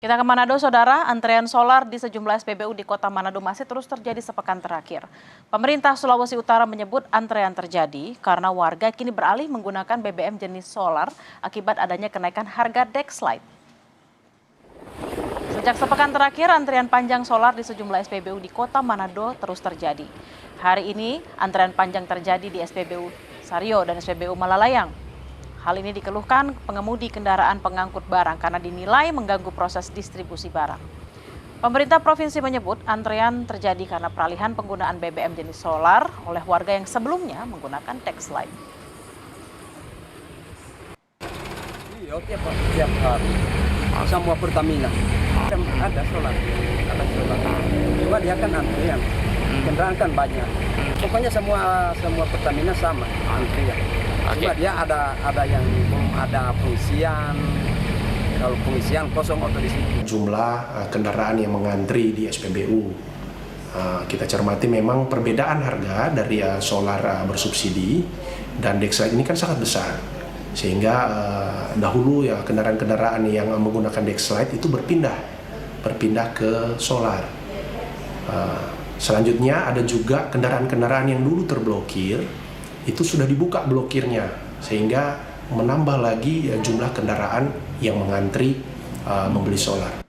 Kita ke Manado, Saudara. Antrean solar di sejumlah SPBU di Kota Manado masih terus terjadi sepekan terakhir. Pemerintah Sulawesi Utara menyebut antrean terjadi karena warga kini beralih menggunakan BBM jenis solar akibat adanya kenaikan harga Dexlight. Sejak sepekan terakhir, antrian panjang solar di sejumlah SPBU di Kota Manado terus terjadi. Hari ini, antrean panjang terjadi di SPBU Sario dan SPBU Malalayang. Hal ini dikeluhkan pengemudi kendaraan pengangkut barang karena dinilai mengganggu proses distribusi barang. Pemerintah provinsi menyebut antrean terjadi karena peralihan penggunaan BBM jenis solar oleh warga yang sebelumnya menggunakan Dexlight. Iya, tiap hari semua Pertamina ada solar. Cuma dia kan antrean, kendaraan kan banyak. Pokoknya semua Pertamina sama antrean. Cuma dia ada yang ada pengisian. Kalau pengisian kosong atau di situ. Jumlah kendaraan yang mengantri di SPBU. Kita cermati memang perbedaan harga dari solar bersubsidi dan Dexlight ini kan sangat besar. Sehingga dahulu ya kendaraan-kendaraan yang menggunakan Dexlight itu berpindah ke solar. Selanjutnya ada juga kendaraan-kendaraan yang dulu terblokir, itu sudah dibuka blokirnya, sehingga menambah lagi jumlah kendaraan yang mengantri membeli solar.